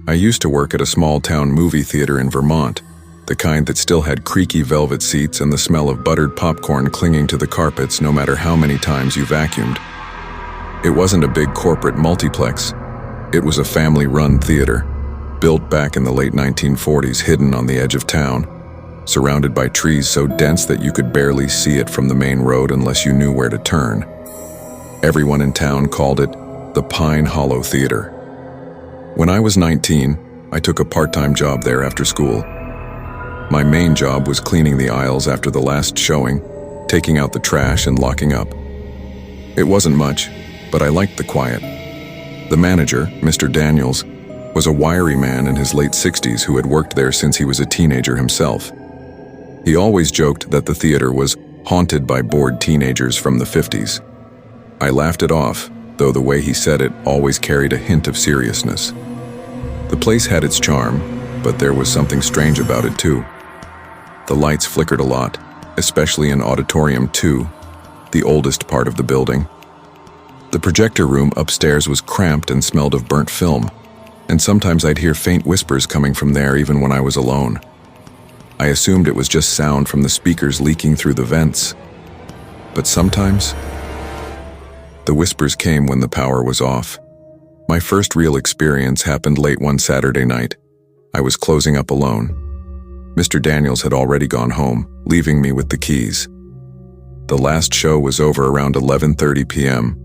I used to work at a small-town movie theater in Vermont, the kind that still had creaky velvet seats and the smell of buttered popcorn clinging to the carpets no matter how many times you vacuumed. It wasn't a big corporate multiplex. It was a family-run theater, built back in the late 1940s, hidden on the edge of town, surrounded by trees so dense that you could barely see it from the main road unless you knew where to turn. Everyone in town called it the Pine Hollow Theater. When I was 19, I took a part-time job there after school. My main job was cleaning the aisles after the last showing, taking out the trash and locking up. It wasn't much, but I liked the quiet. The manager, Mr. Daniels, was a wiry man in his late 60s who had worked there since he was a teenager himself. He always joked that the theater was haunted by bored teenagers from the 50s. I laughed it off, though the way he said it always carried a hint of seriousness. The place had its charm, but there was something strange about it too. The lights flickered a lot, especially in Auditorium 2, the oldest part of the building. The projector room upstairs was cramped and smelled of burnt film, and sometimes I'd hear faint whispers coming from there even when I was alone. I assumed it was just sound from the speakers leaking through the vents. But sometimes, the whispers came when the power was off. My first real experience happened late one Saturday night. I was closing up alone. Mr. Daniels had already gone home, leaving me with the keys. The last show was over around 11:30 p.m.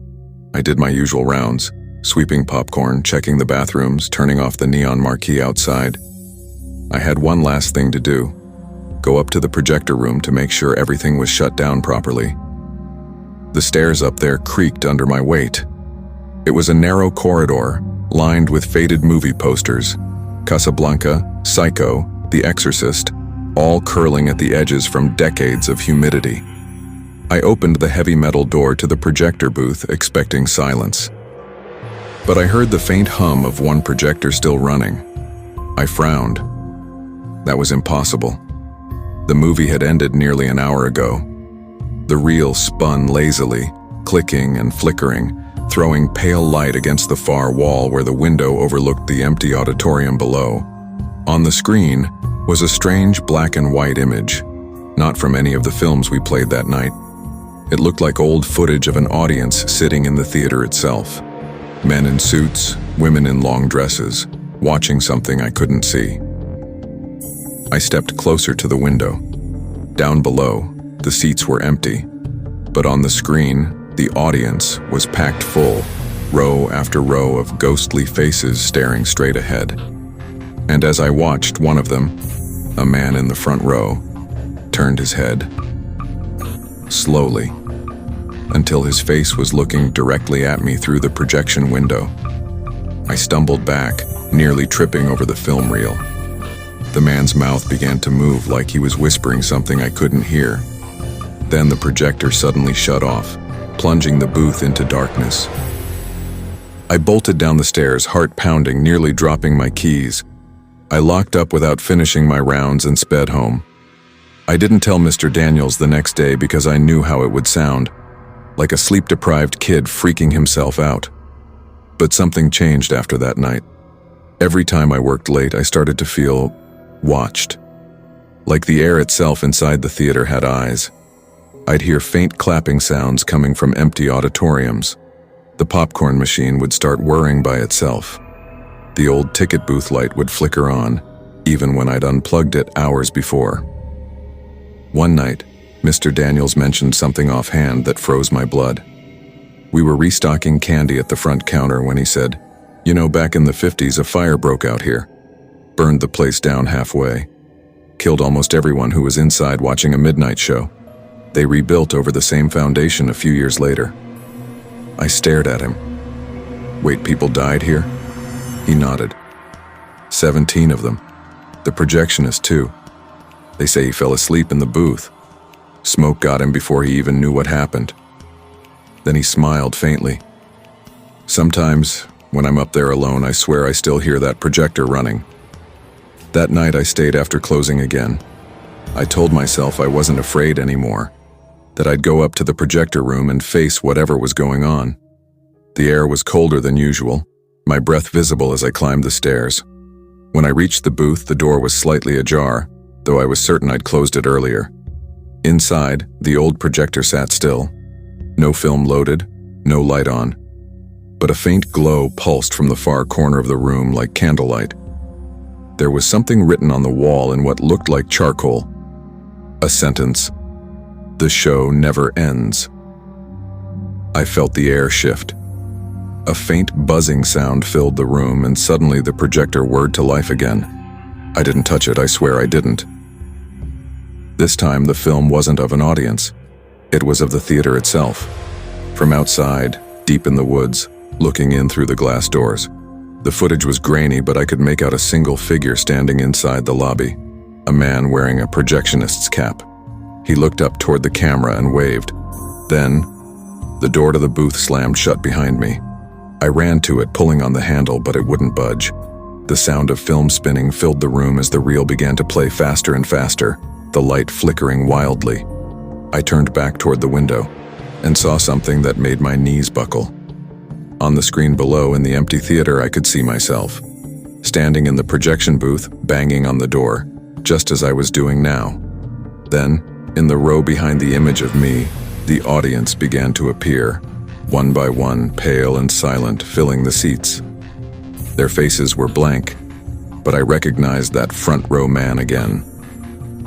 I did my usual rounds, sweeping popcorn, checking the bathrooms, turning off the neon marquee outside. I had one last thing to do: go up to the projector room to make sure everything was shut down properly. The stairs up there creaked under my weight. It was a narrow corridor, lined with faded movie posters: Casablanca, Psycho, The Exorcist, all curling at the edges from decades of humidity. I opened the heavy metal door to the projector booth, expecting silence. But I heard the faint hum of one projector still running. I frowned. That was impossible. The movie had ended nearly an hour ago. The reel spun lazily, clicking and flickering, throwing pale light against the far wall where the window overlooked the empty auditorium below. On the screen was a strange black and white image, not from any of the films we played that night. It looked like old footage of an audience sitting in the theater itself. Men in suits, women in long dresses, watching something I couldn't see. I stepped closer to the window. Down below, the seats were empty, but on the screen, the audience was packed full, row after row of ghostly faces staring straight ahead. And as I watched, one of them, a man in the front row, turned his head. Slowly, until his face was looking directly at me through the projection window. I stumbled back, nearly tripping over the film reel. The man's mouth began to move like he was whispering something I couldn't hear. Then the projector suddenly shut off, plunging the booth into darkness. I bolted down the stairs, heart pounding, nearly dropping my keys. I locked up without finishing my rounds and sped home. I didn't tell Mr. Daniels the next day because I knew how it would sound, like a sleep-deprived kid freaking himself out. But something changed after that night. Every time I worked late, I started to feel watched. Like the air itself inside the theater had eyes. I'd hear faint clapping sounds coming from empty auditoriums. The popcorn machine would start whirring by itself. The old ticket booth light would flicker on, even when I'd unplugged it hours before. One night, Mr. Daniels mentioned something offhand that froze my blood. We were restocking candy at the front counter when he said, "You know, back in the 50s, a fire broke out here. Burned the place down halfway. Killed almost everyone who was inside watching a midnight show. They rebuilt over the same foundation a few years later." I stared at him. "Wait, people died here?" He nodded. 17 of them. The projectionist, too. They say he fell asleep in the booth. Smoke got him before he even knew what happened. Then he smiled faintly. Sometimes, when I'm up there alone, I swear I still hear that projector running. That night I stayed after closing again. I told myself I wasn't afraid anymore, that I'd go up to the projector room and face whatever was going on. The air was colder than usual, my breath visible as I climbed the stairs. When I reached the booth, the door was slightly ajar, though I was certain I'd closed it earlier. Inside, the old projector sat still. No film loaded, no light on. But a faint glow pulsed from the far corner of the room like candlelight. There was something written on the wall in what looked like charcoal. A sentence: "The show never ends." I felt the air shift. A faint buzzing sound filled the room, and suddenly the projector whirred to life again. I didn't touch it, I swear I didn't. This time the film wasn't of an audience. It was of the theater itself. From outside, deep in the woods, looking in through the glass doors. The footage was grainy, but I could make out a single figure standing inside the lobby. A man wearing a projectionist's cap. He looked up toward the camera and waved. Then, the door to the booth slammed shut behind me. I ran to it, pulling on the handle, but it wouldn't budge. The sound of film spinning filled the room as the reel began to play faster and faster, the light flickering wildly. I turned back toward the window and saw something that made my knees buckle. On the screen below in the empty theater, I could see myself, standing in the projection booth, banging on the door, just as I was doing now. Then, in the row behind the image of me, the audience began to appear, one by one, pale and silent, filling the seats. Their faces were blank, but I recognized that front row man again,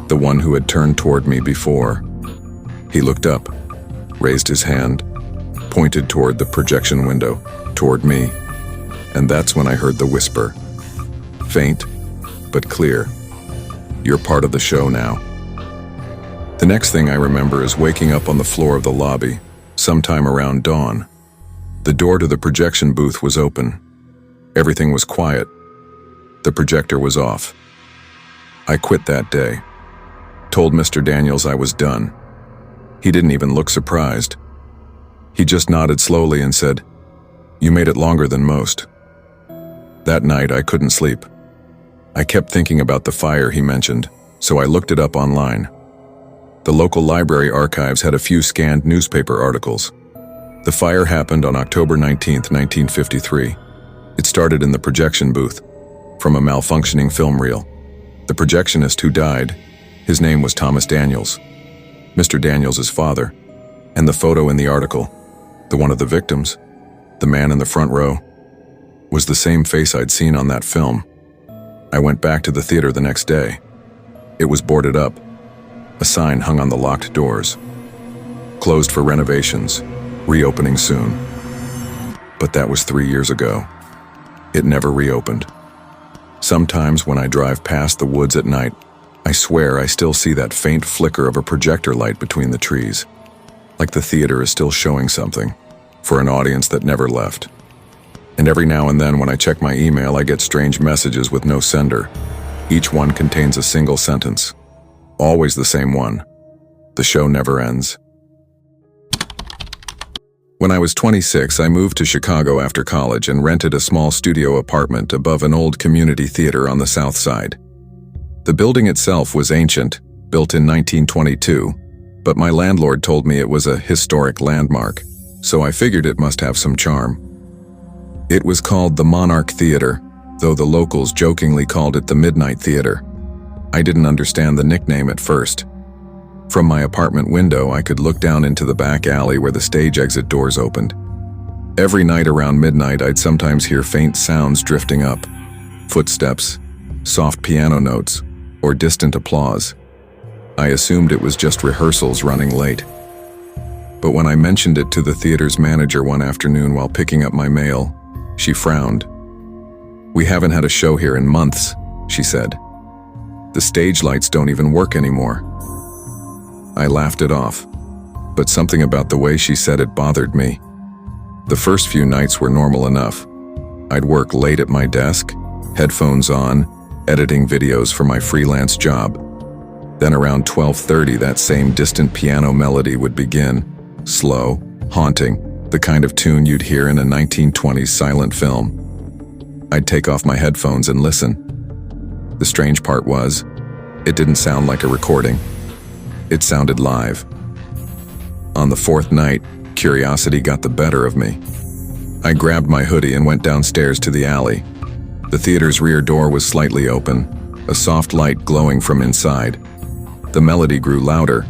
the one who had turned toward me before. He looked up, raised his hand, pointed toward the projection window, toward me, and that's when I heard the whisper. Faint, but clear. "You're part of the show now." The next thing I remember is waking up on the floor of the lobby, sometime around dawn. The door to the projection booth was open. Everything was quiet. The projector was off. I quit that day. Told Mr. Daniels I was done. He didn't even look surprised. He just nodded slowly and said, "You made it longer than most." That night I couldn't sleep. I kept thinking about the fire he mentioned, so I looked it up online. The local library archives had a few scanned newspaper articles. The fire happened on October 19th, 1953. It started in the projection booth, from a malfunctioning film reel. The projectionist who died, his name was Thomas Daniels, Mr. Daniels' father, and the photo in the article, the one of the victims, the man in the front row, was the same face I'd seen on that film. I went back to the theater the next day. It was boarded up. A sign hung on the locked doors. Closed for renovations, reopening soon. But that was 3 years ago. It never reopened. Sometimes when I drive past the woods at night, I swear I still see that faint flicker of a projector light between the trees, like the theater is still showing something, for an audience that never left. And every now and then when I check my email, I get strange messages with no sender. Each one contains a single sentence. Always the same one. The show never ends. When I was 26, I moved to Chicago after college and rented a small studio apartment above an old community theater on the south side. The building itself was ancient, built in 1922, but my landlord told me it was a historic landmark, so I figured it must have some charm. It was called the Monarch Theater, though the locals jokingly called it the Midnight Theater. I didn't understand the nickname at first. From my apartment window, I could look down into the back alley where the stage exit doors opened. Every night around midnight, I'd sometimes hear faint sounds drifting up. Footsteps, soft piano notes, or distant applause. I assumed it was just rehearsals running late. But when I mentioned it to the theater's manager one afternoon while picking up my mail, she frowned. "We haven't had a show here in months," she said. "The stage lights don't even work anymore." I laughed it off, but something about the way she said it bothered me. The first few nights were normal enough. I'd work late at my desk, headphones on, editing videos for my freelance job. Then around 12:30, that same distant piano melody would begin, slow, haunting, the kind of tune you'd hear in a 1920s silent film. I'd take off my headphones and listen. The strange part was, it didn't sound like a recording. It sounded live. On the fourth night, curiosity got the better of me. I grabbed my hoodie and went downstairs to the alley. The theater's rear door was slightly open, a soft light glowing from inside. The melody grew louder.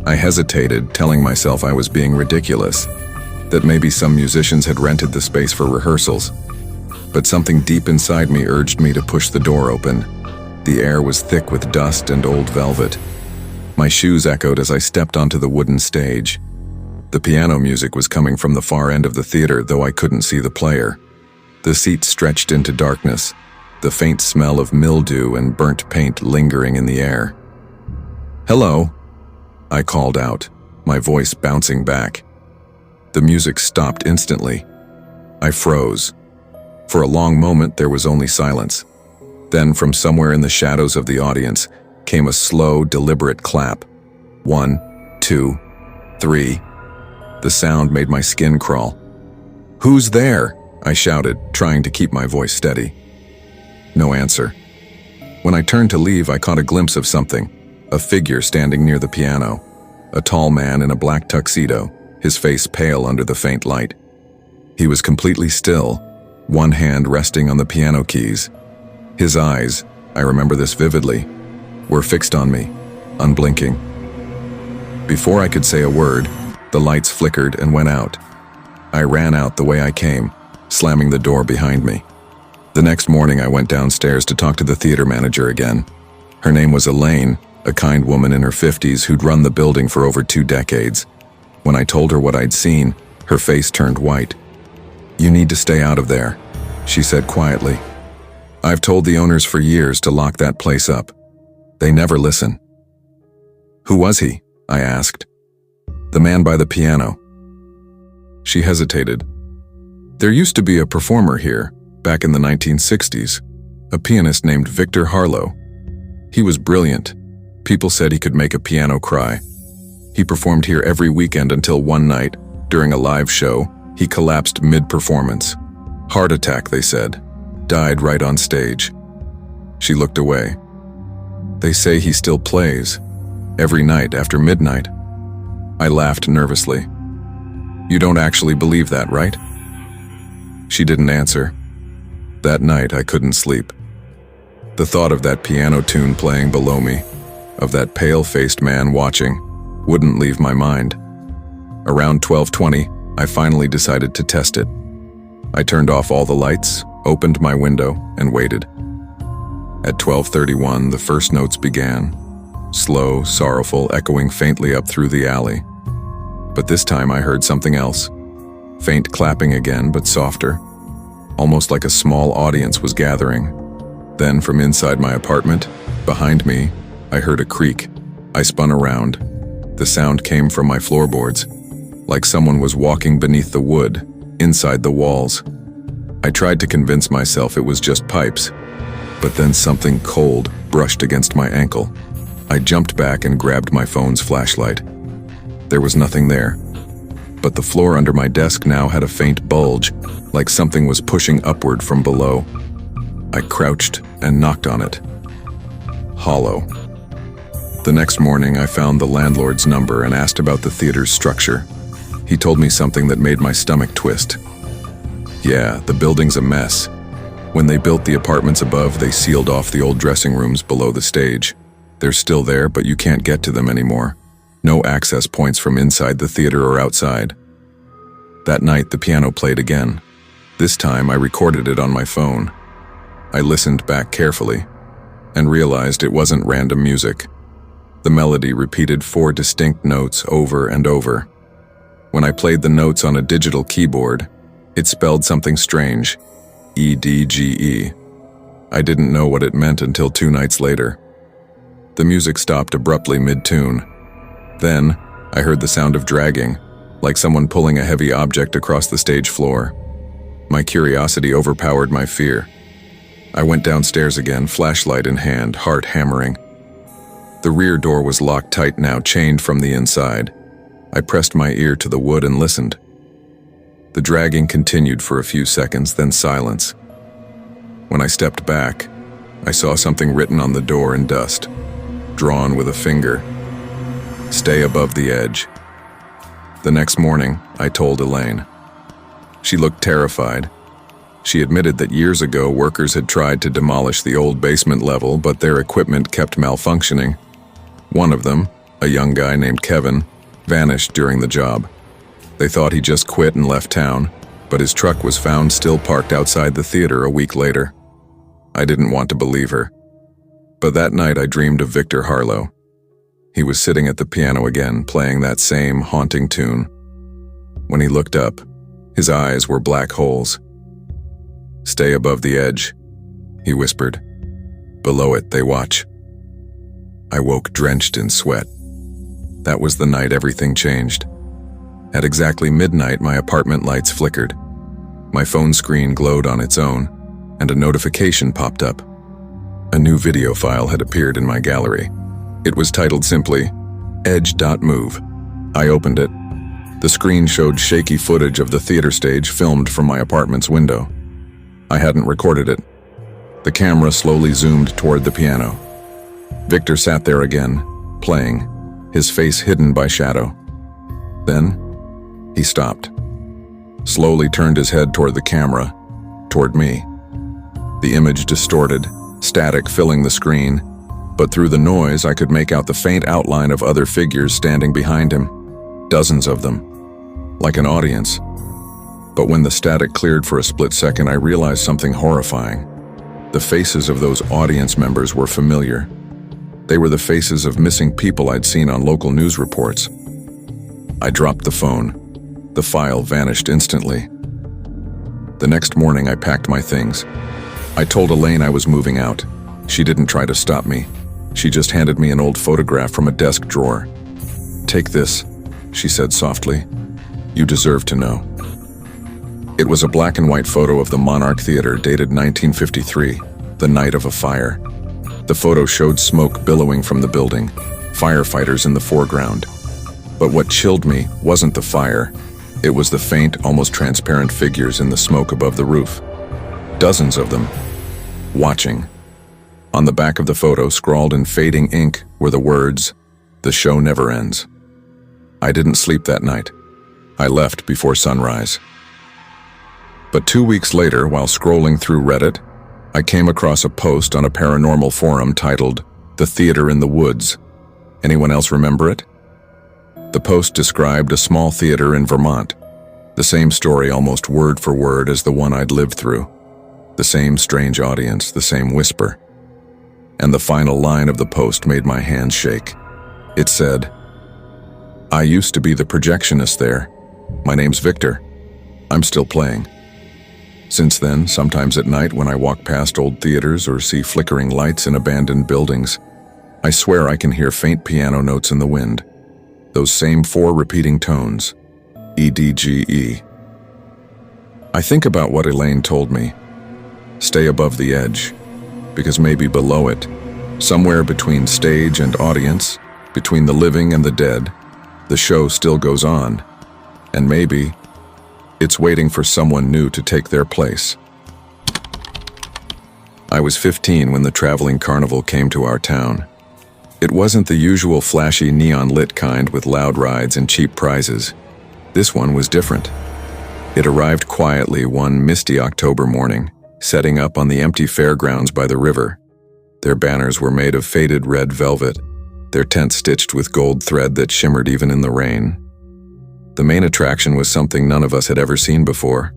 I hesitated, telling myself I was being ridiculous, that maybe some musicians had rented the space for rehearsals. But something deep inside me urged me to push the door open. The air was thick with dust and old velvet. My shoes echoed as I stepped onto the wooden stage. The piano music was coming from the far end of the theater, though I couldn't see the player. The seats stretched into darkness, the faint smell of mildew and burnt paint lingering in the air. "Hello," I called out, my voice bouncing back. The music stopped instantly. I froze. For a long moment, there was only silence. Then, from somewhere in the shadows of the audience, came a slow, deliberate clap. 1, 2, 3. The sound made my skin crawl. "Who's there?" I shouted, trying to keep my voice steady. No answer. When I turned to leave, I caught a glimpse of something, a figure standing near the piano, a tall man in a black tuxedo, his face pale under the faint light. He was completely still, one hand resting on the piano keys. His eyes, I remember this vividly, were fixed on me, unblinking. Before I could say a word, the lights flickered and went out. I ran out the way I came, slamming the door behind me. The next morning I went downstairs to talk to the theater manager again. Her name was Elaine, a kind woman in her 50s who'd run the building for over 2 decades. When I told her what I'd seen, her face turned white. "You need to stay out of there," she said quietly. "I've told the owners for years to lock that place up. They never listen." "Who was he?" I asked. "The man by the piano." She hesitated. "There used to be a performer here, back in the 1960s, a pianist named Victor Harlow. He was brilliant. People said he could make a piano cry. He performed here every weekend until one night, during a live show, he collapsed mid-performance. Heart attack, they said. Died right on stage." She looked away. "They say he still plays, every night after midnight." I laughed nervously. "You don't actually believe that, right?" She didn't answer. That night I couldn't sleep. The thought of that piano tune playing below me, of that pale-faced man watching, wouldn't leave my mind. Around 12:20, I finally decided to test it. I turned off all the lights, opened my window, and waited. At 12:31, the first notes began, slow, sorrowful, echoing faintly up through the alley. But this time I heard something else. Faint clapping again, but softer. Almost like a small audience was gathering. Then from inside my apartment, behind me, I heard a creak. I spun around. The sound came from my floorboards, like someone was walking beneath the wood, inside the walls. I tried to convince myself it was just pipes, but then something cold brushed against my ankle. I jumped back and grabbed my phone's flashlight. There was nothing there, but the floor under my desk now had a faint bulge, like something was pushing upward from below. I crouched and knocked on it. Hollow. The next morning, I found the landlord's number and asked about the theater's structure. He told me something that made my stomach twist. Yeah, the building's a mess. When they built the apartments above, they sealed off the old dressing rooms below the stage. They're still there, but you can't get to them anymore. No access points from inside the theater or outside. That night, the piano played again. This time, I recorded it on my phone. I listened back carefully and realized it wasn't random music. The melody repeated 4 distinct notes over and over. When I played the notes on a digital keyboard, it spelled something strange, EDGE. I didn't know what it meant until 2 nights later. The music stopped abruptly mid-tune. Then, I heard the sound of dragging, like someone pulling a heavy object across the stage floor. My curiosity overpowered my fear. I went downstairs again, flashlight in hand, heart hammering. The rear door was locked tight now, chained from the inside. I pressed my ear to the wood and listened. The dragging continued for a few seconds, then silence. When I stepped back, I saw something written on the door in dust, drawn with a finger. Stay above the edge. The next morning, I told Elaine. She looked terrified. She admitted that years ago workers had tried to demolish the old basement level, but their equipment kept malfunctioning. One of them, a young guy named Kevin, vanished during the job. They thought he just quit and left town, but his truck was found still parked outside the theater a week later. I didn't want to believe her. But that night I dreamed of Victor Harlow. He was sitting at the piano again, playing that same haunting tune. When he looked up, his eyes were black holes. "Stay above the edge," he whispered. "Below it, they watch." I woke drenched in sweat. That was the night everything changed. At exactly midnight, my apartment lights flickered. My phone screen glowed on its own, and a notification popped up. A new video file had appeared in my gallery. It was titled simply, "Edge.move." I opened it. The screen showed shaky footage of the theater stage filmed from my apartment's window. I hadn't recorded it. The camera slowly zoomed toward the piano. Victor sat there again, playing, his face hidden by shadow. Then, he stopped. Slowly turned his head toward the camera, toward me. The image distorted, static filling the screen, but through the noise I could make out the faint outline of other figures standing behind him. Dozens of them, like an audience. But when the static cleared for a split second, I realized something horrifying. The faces of those audience members were familiar. They were the faces of missing people I'd seen on local news reports. I dropped the phone. The file vanished instantly. The next morning I packed my things. I told Elaine I was moving out. She didn't try to stop me. She just handed me an old photograph from a desk drawer. "Take this," she said softly. "You deserve to know." It was a black and white photo of the Monarch Theater dated 1953, the night of a fire. The photo showed smoke billowing from the building, firefighters in the foreground. But what chilled me wasn't the fire. It was the faint, almost transparent figures in the smoke above the roof. Dozens of them, watching. On the back of the photo, scrawled in fading ink, were the words, "The show never ends." I didn't sleep that night. I left before sunrise. But 2 weeks later, while scrolling through Reddit, I came across a post on a paranormal forum titled, "The Theater in the Woods." Anyone else remember it? The post described a small theater in Vermont. The same story almost word for word as the one I'd lived through. The same strange audience, the same whisper. And the final line of the post made my hands shake. It said, "I used to be the projectionist there. My name's Victor. I'm still playing." Since then, sometimes at night when I walk past old theaters or see flickering lights in abandoned buildings, I swear I can hear faint piano notes in the wind. Those same 4 repeating tones, E-D-G-E. I think about what Elaine told me. Stay above the edge, because maybe below it, somewhere between stage and audience, between the living and the dead, the show still goes on, and maybe it's waiting for someone new to take their place. I was 15 when the traveling carnival came to our town. It wasn't the usual flashy neon-lit kind with loud rides and cheap prizes. This one was different. It arrived quietly one misty October morning, setting up on the empty fairgrounds by the river. Their banners were made of faded red velvet, their tents stitched with gold thread that shimmered even in the rain. The main attraction was something none of us had ever seen before,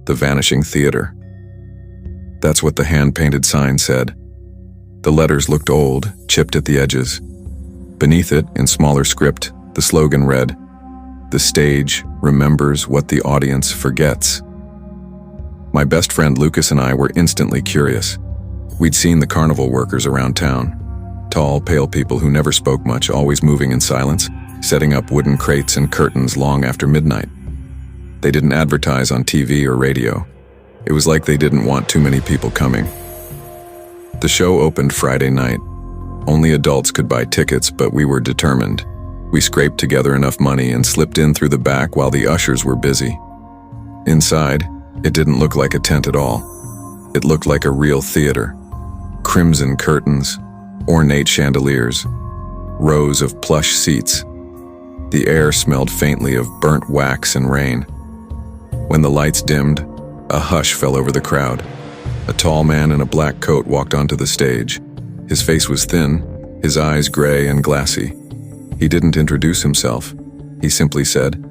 the vanishing theater. That's what the hand-painted sign said. The letters looked old, chipped at the edges. Beneath it, in smaller script, the slogan read, "The stage remembers what the audience forgets." My best friend Lucas and I were instantly curious. We'd seen the carnival workers around town. Tall, pale people who never spoke much, always moving in silence, setting up wooden crates and curtains long after midnight. They didn't advertise on TV or radio. It was like they didn't want too many people coming. The show opened Friday night. Only adults could buy tickets, but we were determined. We scraped together enough money and slipped in through the back while the ushers were busy. Inside, it didn't look like a tent at all. It looked like a real theater. Crimson curtains, ornate chandeliers, rows of plush seats. The air smelled faintly of burnt wax and rain. When the lights dimmed, A hush fell over the crowd. A tall man in a black coat walked onto the stage. His face was thin, his eyes gray and glassy. He didn't introduce himself. He simply said,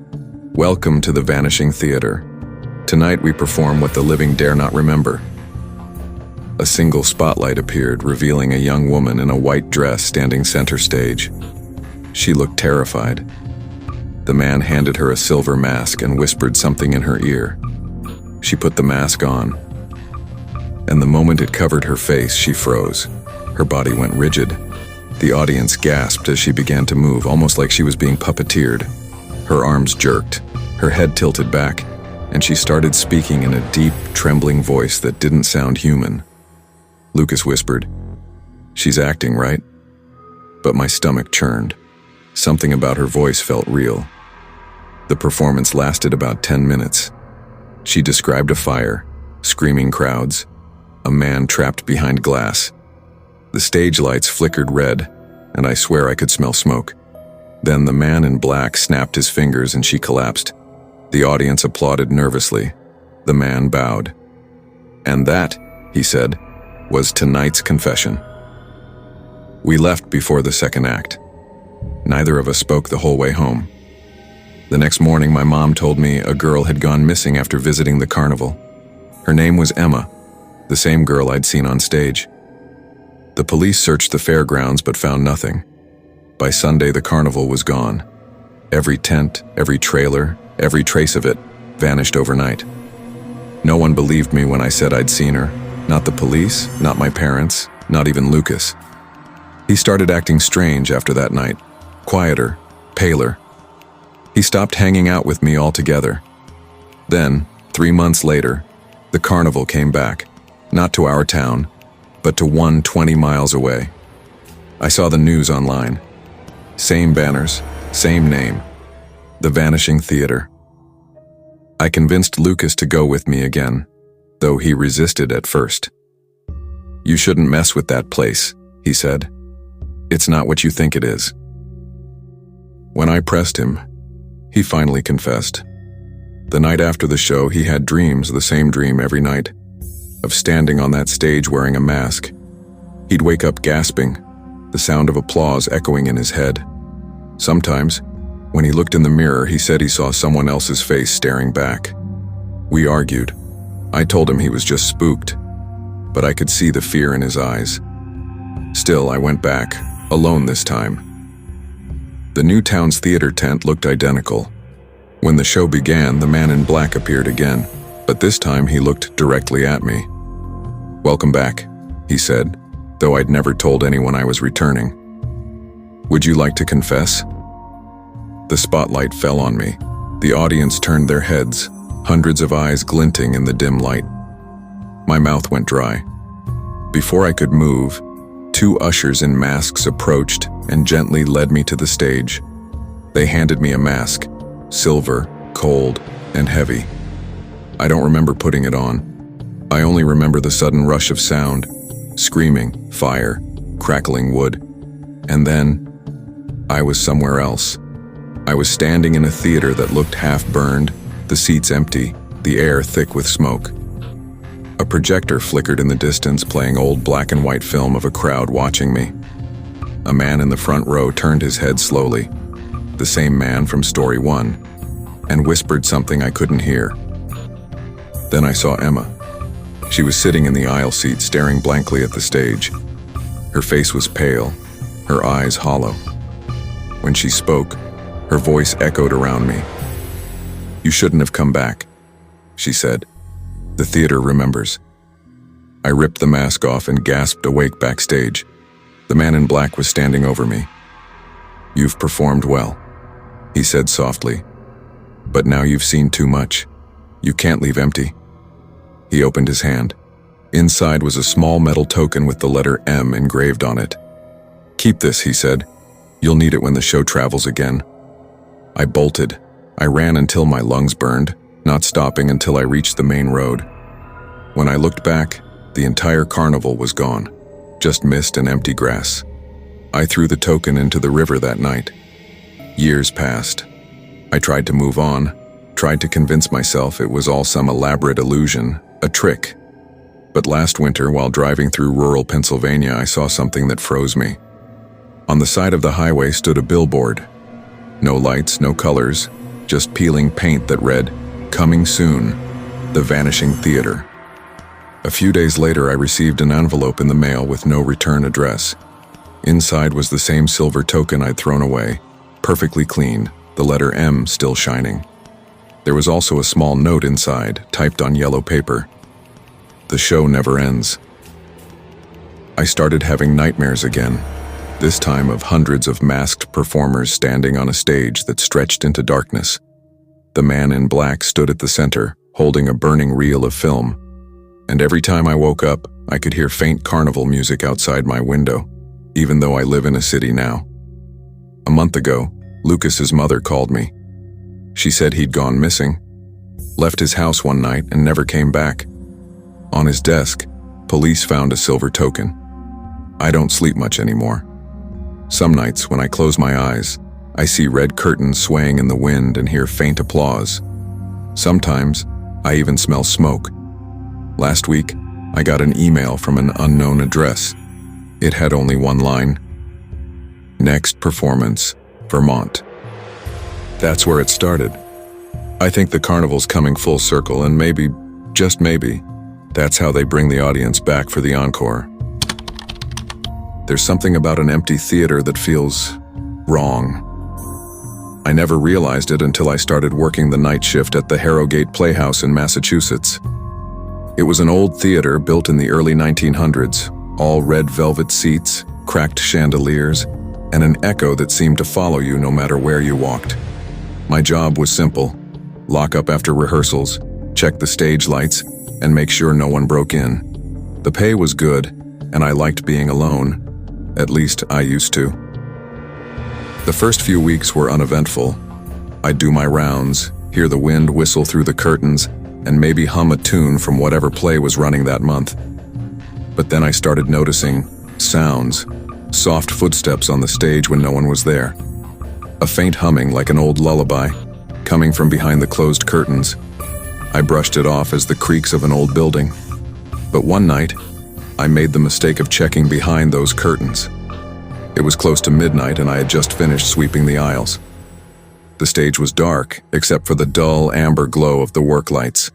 "Welcome to the Vanishing Theater. Tonight we perform what the living dare not remember." A single spotlight appeared, revealing a young woman in a white dress standing center stage. She looked terrified. The man handed her a silver mask and whispered something in her ear. She put the mask on, and the moment it covered her face, she froze. Her body went rigid. The audience gasped as she began to move, almost like she was being puppeteered. Her arms jerked, her head tilted back, and she started speaking in a deep, trembling voice that didn't sound human. Lucas whispered, "She's acting, right?" But my stomach churned. Something about her voice felt real. The performance lasted about 10 minutes. She described a fire, screaming crowds, a man trapped behind glass. The stage lights flickered red, and I swear I could smell smoke. Then the man in black snapped his fingers and she collapsed. The audience applauded nervously. The man bowed. "And that," he said, "was tonight's confession." We left before the second act. Neither of us spoke the whole way home. The next morning, my mom told me a girl had gone missing after visiting the carnival. Her name was Emma, the same girl I'd seen on stage. The police searched the fairgrounds but found nothing. By Sunday, the carnival was gone. Every tent, every trailer, every trace of it vanished overnight. No one believed me when I said I'd seen her. Not the police, not my parents, not even Lucas. He started acting strange after that night, quieter, paler. He stopped hanging out with me altogether. Then, 3 months later, the carnival came back, not to our town, but to one 20 miles away. I saw the news online. Same banners, same name, the Vanishing Theater. I convinced Lucas to go with me again, though he resisted at first. "You shouldn't mess with that place," he said. "It's not what you think it is." When I pressed him, he finally confessed. The night after the show, he had dreams, the same dream every night, of standing on that stage wearing a mask. He'd wake up gasping, the sound of applause echoing in his head. Sometimes, when he looked in the mirror, he said he saw someone else's face staring back. We argued. I told him he was just spooked, but I could see the fear in his eyes. Still, I went back, alone this time. The new town's theater tent looked identical. When the show began, the man in black appeared again, but this time he looked directly at me. "Welcome back," he said, though I'd never told anyone I was returning. "Would you like to confess?" The spotlight fell on me. The audience turned their heads, hundreds of eyes glinting in the dim light. My mouth went dry. Before I could move, 2 ushers in masks approached and gently led me to the stage. They handed me a mask, silver, cold, and heavy. I don't remember putting it on. I only remember the sudden rush of sound, screaming, fire, crackling wood. And then, I was somewhere else. I was standing in a theater that looked half-burned, the seats empty, the air thick with smoke. A projector flickered in the distance, playing old black and white film of a crowd watching me. A man in the front row turned his head slowly, the same man from story 1, and whispered something I couldn't hear. Then I saw Emma. She was sitting in the aisle seat, staring blankly at the stage. Her face was pale, her eyes hollow. When she spoke, her voice echoed around me. "You shouldn't have come back," she said. "The theater remembers." I ripped the mask off and gasped awake backstage. The man in black was standing over me. "You've performed well," he said softly. "But now you've seen too much. You can't leave empty." He opened his hand. Inside was a small metal token with the letter M engraved on it. "Keep this," he said. "You'll need it when the show travels again." I bolted. I ran until my lungs burned, not stopping until I reached the main road. When I looked back, the entire carnival was gone, just mist and empty grass. I threw the token into the river that night. Years passed. I tried to move on, Tried to convince myself it was all some elaborate illusion, a trick. But last winter, while driving through rural Pennsylvania, I saw something that froze me. On the side of the highway stood a billboard. No lights, no colors, just peeling paint that read, "Coming soon, The Vanishing Theater." A few days later, I received an envelope in the mail with no return address. Inside was the same silver token I'd thrown away, perfectly clean, the letter M still shining. There was also a small note inside, typed on yellow paper. "The show never ends." I started having nightmares again, this time of hundreds of masked performers standing on a stage that stretched into darkness. The man in black stood at the center, holding a burning reel of film. And every time I woke up, I could hear faint carnival music outside my window, even though I live in a city now. A month ago, Lucas's mother called me. She said he'd gone missing, left his house one night and never came back. On his desk, police found a silver token. I don't sleep much anymore. Some nights, when I close my eyes, I see red curtains swaying in the wind and hear faint applause. Sometimes, I even smell smoke. Last week, I got an email from an unknown address. It had only one line: "Next performance, Vermont." That's where it started. I think the carnival's coming full circle, and maybe, just maybe, that's how they bring the audience back for the encore. There's something about an empty theater that feels wrong. I never realized it until I started working the night shift at the Harrogate Playhouse in Massachusetts. It was an old theater built in the early 1900s, all red velvet seats, cracked chandeliers, and an echo that seemed to follow you no matter where you walked. My job was simple: lock up after rehearsals, check the stage lights, and make sure no one broke in. The pay was good, and I liked being alone. At least I used to. The first few weeks were uneventful. I'd do my rounds, hear the wind whistle through the curtains, and maybe hum a tune from whatever play was running that month. But then I started noticing sounds, soft footsteps on the stage when no one was there. A faint humming like an old lullaby, coming from behind the closed curtains. I brushed it off as the creaks of an old building. But one night, I made the mistake of checking behind those curtains. It was close to midnight and I had just finished sweeping the aisles. The stage was dark, except for the dull amber glow of the work lights.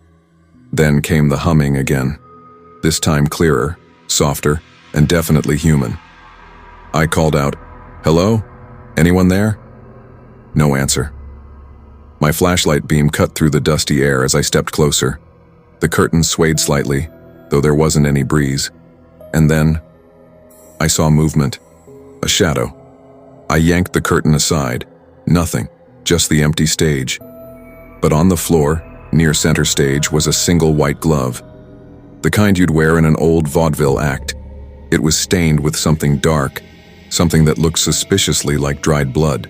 Then came the humming again, this time clearer, softer, and definitely human. I called out, "Hello? Anyone there?" No answer. My flashlight beam cut through the dusty air as I stepped closer. The curtains swayed slightly, though there wasn't any breeze. And then, I saw movement, a shadow. I yanked the curtain aside. Nothing, just the empty stage. But on the floor, near center stage, was a single white glove. The kind you'd wear in an old vaudeville act. It was stained with something dark, something that looked suspiciously like dried blood.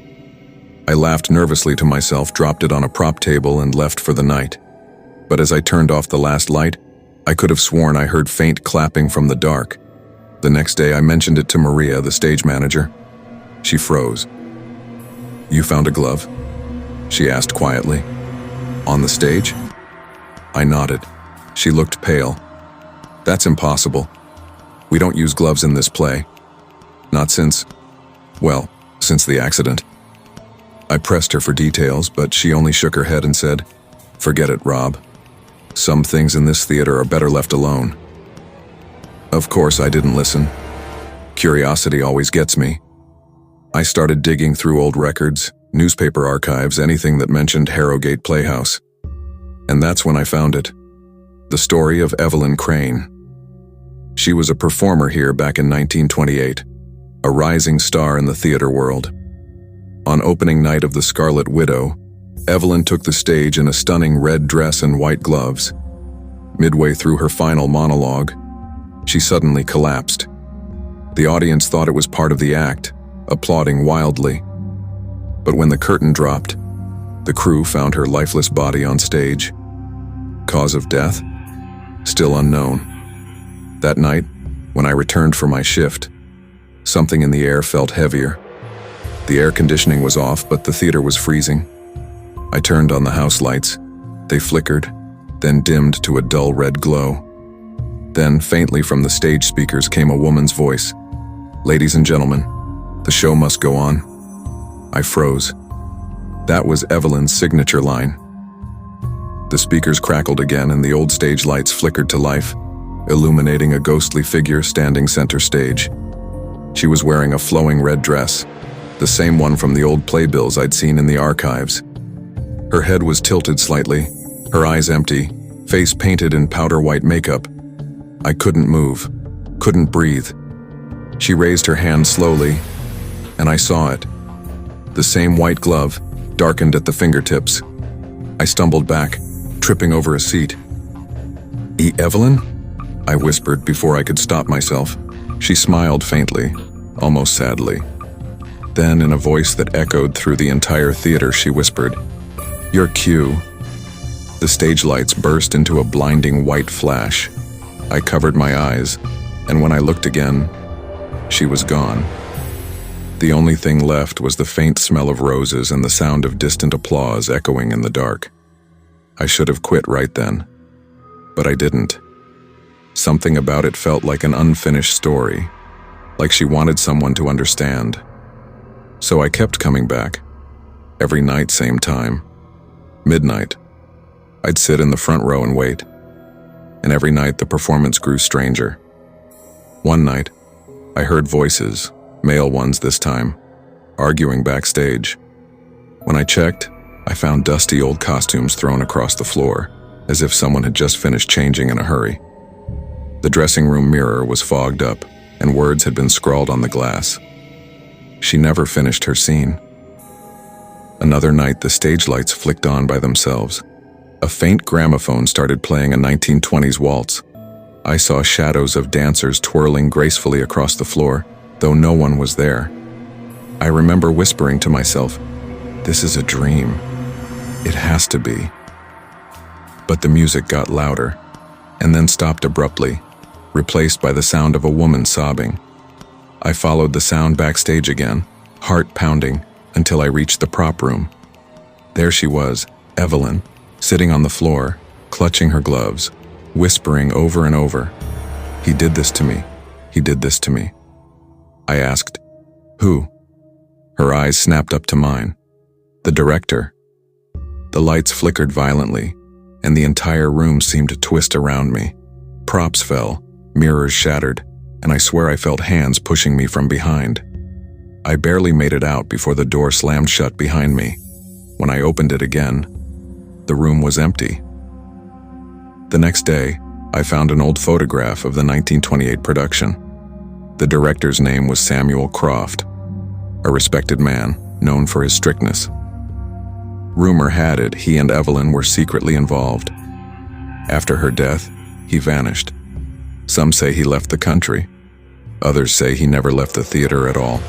I laughed nervously to myself, dropped it on a prop table, and left for the night. But as I turned off the last light, I could have sworn I heard faint clapping from the dark. The next day I mentioned it to Maria, the stage manager. She froze. "You found a glove?" she asked quietly. "On the stage?" I nodded. She looked pale. "That's impossible. We don't use gloves in this play. Not since the accident." I pressed her for details, but she only shook her head and said, "Forget it, Rob. Some things in this theater are better left alone." Of course, I didn't listen. Curiosity always gets me. I started digging through old records, newspaper archives, anything that mentioned Harrogate Playhouse. And that's when I found it. The story of Evelyn Crane. She was a performer here back in 1928, a rising star in the theater world. On opening night of The Scarlet Widow, Evelyn took the stage in a stunning red dress and white gloves. Midway through her final monologue, she suddenly collapsed. The audience thought it was part of the act, applauding wildly. But when the curtain dropped, the crew found her lifeless body on stage. Cause of death? Still unknown. That night, when I returned for my shift, something in the air felt heavier. The air conditioning was off, but the theater was freezing. I turned on the house lights, They flickered, then dimmed to a dull red glow. Then, faintly from the stage speakers came a woman's voice. "Ladies and gentlemen, the show must go on." I froze. That was Evelyn's signature line. The speakers crackled again and the old stage lights flickered to life, illuminating a ghostly figure standing center stage. She was wearing a flowing red dress, the same one from the old playbills I'd seen in the archives. Her head was tilted slightly, her eyes empty, face painted in powder white makeup. I couldn't move, couldn't breathe. She raised her hand slowly, and I saw it. The same white glove, darkened at the fingertips. I stumbled back, tripping over a seat. "Evelyn?" I whispered before I could stop myself. She smiled faintly, almost sadly. Then, in a voice that echoed through the entire theater, she whispered, "Your cue." The stage lights burst into a blinding white flash. I covered my eyes, and when I looked again, she was gone. The only thing left was the faint smell of roses and the sound of distant applause echoing in the dark. I should have quit right then, but I didn't. Something about it felt like an unfinished story, like she wanted someone to understand. So I kept coming back. Every night, same time. Midnight. I'd sit in the front row and wait. And every night the performance grew stranger. One night, I heard voices, male ones this time, arguing backstage. When I checked, I found dusty old costumes thrown across the floor, as if someone had just finished changing in a hurry. The dressing room mirror was fogged up, and words had been scrawled on the glass. She never finished her scene. Another night, the stage lights flicked on by themselves. A faint gramophone started playing a 1920s waltz. I saw shadows of dancers twirling gracefully across the floor, though no one was there. I remember whispering to myself, "This is a dream. It has to be." But the music got louder, and then stopped abruptly, replaced by the sound of a woman sobbing. I followed the sound backstage again, heart pounding, until I reached the prop room. There she was, Evelyn, sitting on the floor, clutching her gloves, whispering over and over, "He did this to me. He did this to me." I asked, "Who?" Her eyes snapped up to mine. "The director." The lights flickered violently, and the entire room seemed to twist around me. Props fell, mirrors shattered, and I swear I felt hands pushing me from behind. I barely made it out before the door slammed shut behind me. When I opened it again, the room was empty. The next day, I found an old photograph of the 1928 production. The director's name was Samuel Croft, a respected man known for his strictness. Rumor had it he and Evelyn were secretly involved. After her death, he vanished. Some say he left the country. Others say he never left the theater at all.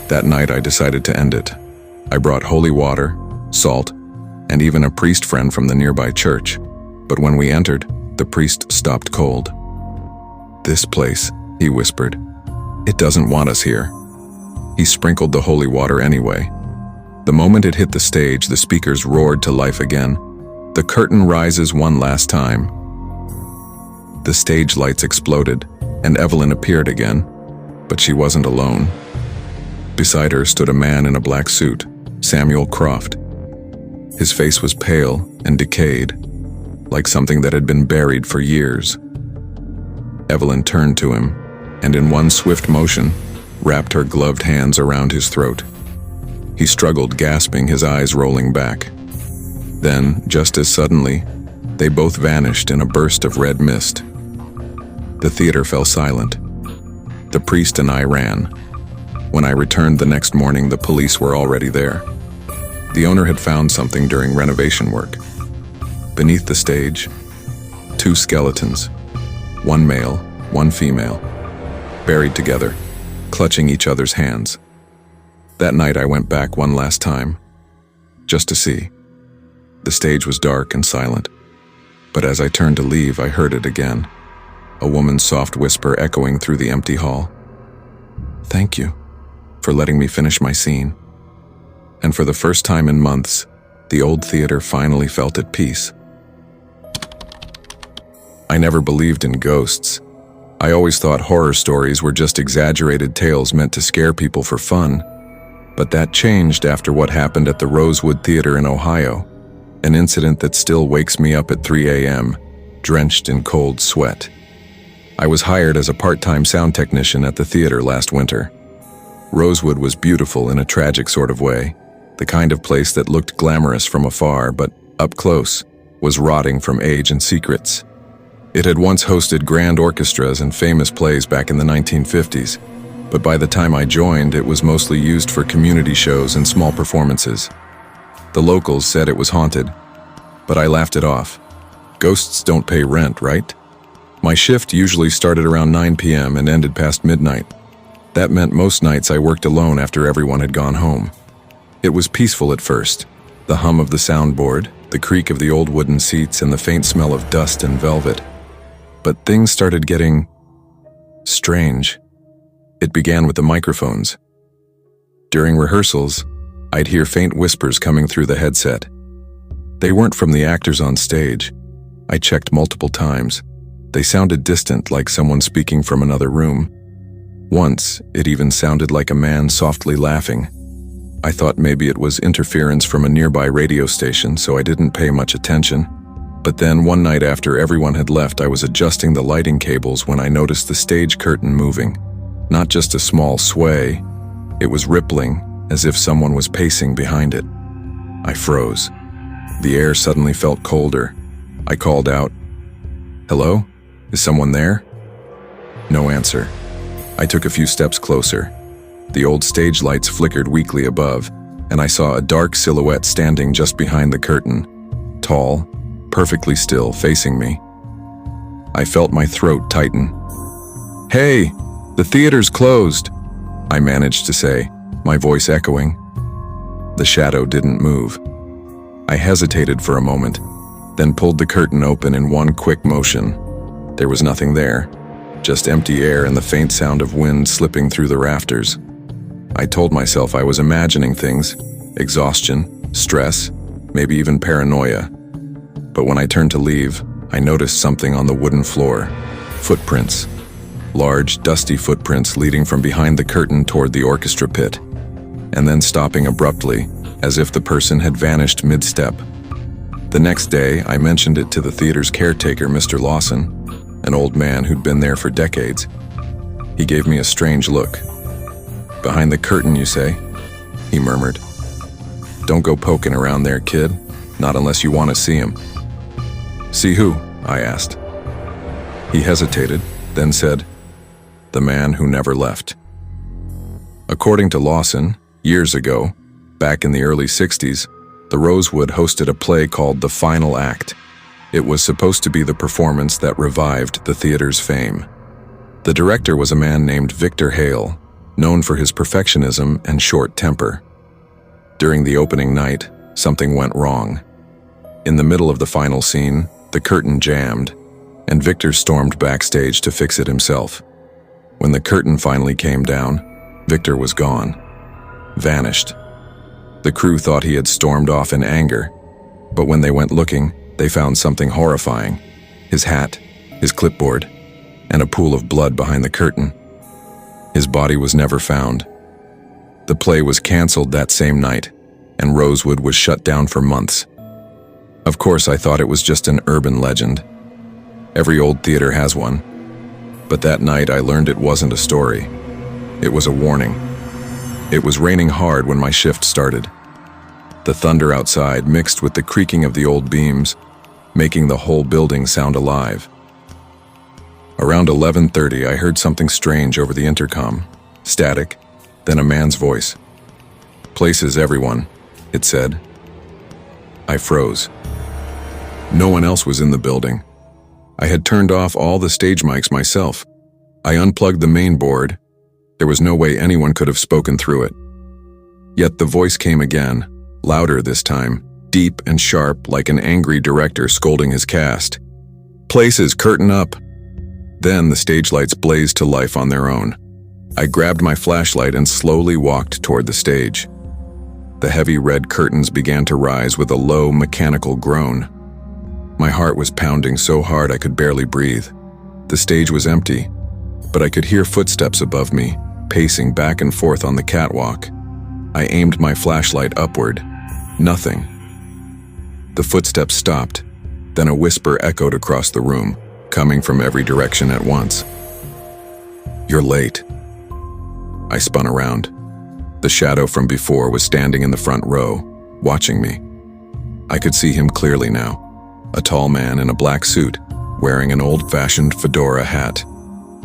That night I decided to end it. I brought holy water, salt, and even a priest friend from the nearby church. But when we entered, the priest stopped cold. "This place," he whispered, "it doesn't want us here." He sprinkled the holy water anyway. The moment it hit the stage, the speakers roared to life again. "The curtain rises one last time." The stage lights exploded, and Evelyn appeared again, but she wasn't alone. Beside her stood a man in a black suit, Samuel Croft. His face was pale and decayed, like something that had been buried for years. Evelyn turned to him, and in one swift motion, wrapped her gloved hands around his throat. He struggled, gasping, his eyes rolling back. Then, just as suddenly, they both vanished in a burst of red mist. The theater fell silent. The priest and I ran. When I returned the next morning, the police were already there. The owner had found something during renovation work. Beneath the stage, 2 skeletons, one male, one female, buried together, clutching each other's hands. That night I went back one last time, just to see. The stage was dark and silent, but as I turned to leave, I heard it again, a woman's soft whisper echoing through the empty hall. "Thank you for letting me finish my scene." And for the first time in months, the old theater finally felt at peace. I never believed in ghosts. I always thought horror stories were just exaggerated tales meant to scare people for fun. But that changed after what happened at the Rosewood Theater in Ohio, an incident that still wakes me up at 3 a.m., drenched in cold sweat. I was hired as a part-time sound technician at the theater last winter. Rosewood was beautiful in a tragic sort of way, the kind of place that looked glamorous from afar, but up close was rotting from age and secrets. It had once hosted grand orchestras and famous plays back in the 1950s, but by the time I joined, it was mostly used for community shows and small performances. The locals said it was haunted, but I laughed it off. Ghosts don't pay rent, right? My shift usually started around 9 p.m. and ended past midnight. That meant most nights I worked alone after everyone had gone home. It was peaceful at first. The hum of the soundboard, the creak of the old wooden seats, and the faint smell of dust and velvet. But things started getting strange. It began with the microphones. During rehearsals, I'd hear faint whispers coming through the headset. They weren't from the actors on stage. I checked multiple times. They sounded distant, like someone speaking from another room. Once, it even sounded like a man softly laughing. I thought maybe it was interference from a nearby radio station, so I didn't pay much attention. But then one night after everyone had left, I was adjusting the lighting cables when I noticed the stage curtain moving. Not just a small sway, it was rippling, as if someone was pacing behind it. I froze. The air suddenly felt colder. I called out, "Hello? Is someone there?" No answer. I took a few steps closer. The old stage lights flickered weakly above, and I saw a dark silhouette standing just behind the curtain, tall, perfectly still, facing me. I felt my throat tighten. "Hey, the theater's closed," I managed to say, my voice echoing. The shadow didn't move. I hesitated for a moment, then pulled the curtain open in one quick motion. There was nothing there, just empty air and the faint sound of wind slipping through the rafters. I told myself I was imagining things, exhaustion, stress, maybe even paranoia. But when I turned to leave, I noticed something on the wooden floor. Footprints. Large, dusty footprints leading from behind the curtain toward the orchestra pit, and then stopping abruptly, as if the person had vanished mid-step. The next day, I mentioned it to the theater's caretaker, Mr. Lawson, an old man who'd been there for decades. He gave me a strange look. "Behind the curtain, you say?" he murmured. "Don't go poking around there, kid, not unless you want to see him." "See who?" I asked. He hesitated, then said, "The man who never left." According to Lawson, years ago, back in the early 60s, the Rosewood hosted a play called The Final Act. It was supposed to be the performance that revived the theater's fame. The director was a man named Victor Hale, known for his perfectionism and short temper. During the opening night, something went wrong. In the middle of the final scene, the curtain jammed, and Victor stormed backstage to fix it himself. When the curtain finally came down, Victor was gone. Vanished. The crew thought he had stormed off in anger, but when they went looking, they found something horrifying: his hat, his clipboard, and a pool of blood behind the curtain. His body was never found. The play was canceled that same night, and Rosewood was shut down for months. Of course, I thought it was just an urban legend. Every old theater has one. But that night I learned it wasn't a story. It was a warning. It was raining hard when my shift started. The thunder outside mixed with the creaking of the old beams, making the whole building sound alive. Around 11:30, I heard something strange over the intercom. Static, then a man's voice. "Places, everyone," it said. I froze. No one else was in the building. I had turned off all the stage mics myself. I unplugged the main board. There was no way anyone could have spoken through it. Yet the voice came again, louder this time, deep and sharp like an angry director scolding his cast. "Places, curtain up." Then the stage lights blazed to life on their own. I grabbed my flashlight and slowly walked toward the stage. The heavy red curtains began to rise with a low, mechanical groan. My heart was pounding so hard I could barely breathe. The stage was empty, but I could hear footsteps above me, pacing back and forth on the catwalk. I aimed my flashlight upward. Nothing. The footsteps stopped, then a whisper echoed across the room, coming from every direction at once. "You're late." I spun around. The shadow from before was standing in the front row, watching me. I could see him clearly now, a tall man in a black suit, wearing an old-fashioned fedora hat.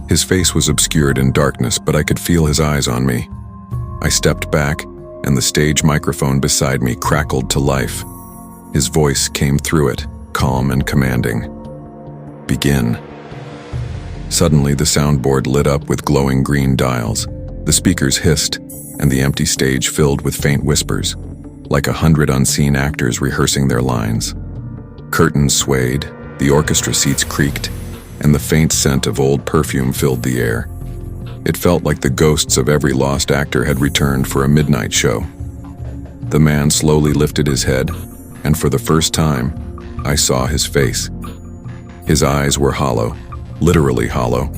His face was obscured in darkness, but I could feel his eyes on me. I stepped back, and the stage microphone beside me crackled to life. His voice came through it, calm and commanding. "Begin." Suddenly, the soundboard lit up with glowing green dials. The speakers hissed, and the empty stage filled with faint whispers, like 100 unseen actors rehearsing their lines. Curtains swayed, the orchestra seats creaked, and the faint scent of old perfume filled the air. It felt like the ghosts of every lost actor had returned for a midnight show. The man slowly lifted his head, and for the first time, I saw his face. His eyes were hollow, literally hollow.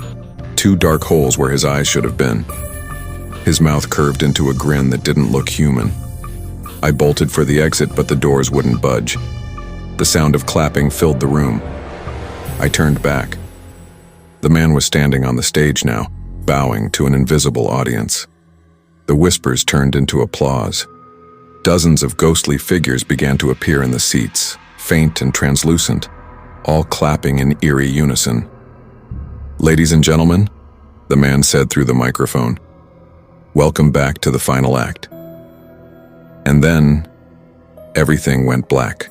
2 dark holes where his eyes should have been. His mouth curved into a grin that didn't look human. I bolted for the exit, but the doors wouldn't budge. The sound of clapping filled the room. I turned back. The man was standing on the stage now, bowing to an invisible audience. The whispers turned into applause. Dozens of ghostly figures began to appear in the seats, faint and translucent, all clapping in eerie unison. "Ladies and gentlemen," the man said through the microphone, "welcome back to the final act." And then, everything went black.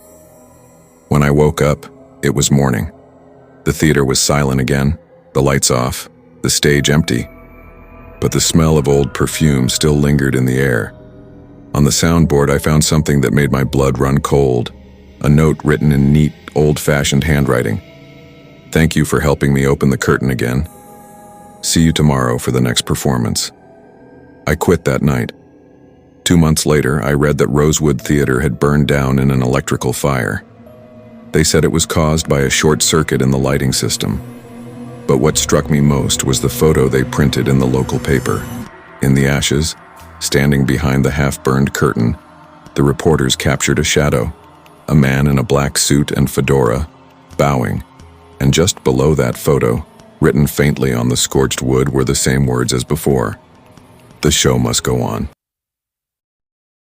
When I woke up, it was morning. The theater was silent again, the lights off, the stage empty. But the smell of old perfume still lingered in the air. On the soundboard, I found something that made my blood run cold, a note written in neat, old-fashioned handwriting. "Thank you for helping me open the curtain again. See you tomorrow for the next performance." I quit that night. 2 months later, I read that Rosewood Theater had burned down in an electrical fire. They said it was caused by a short circuit in the lighting system. But what struck me most was the photo they printed in the local paper. In the ashes, standing behind the half-burned curtain, the reporters captured a shadow, a man in a black suit and fedora, bowing. And just below that photo, written faintly on the scorched wood, were the same words as before: "The show must go on."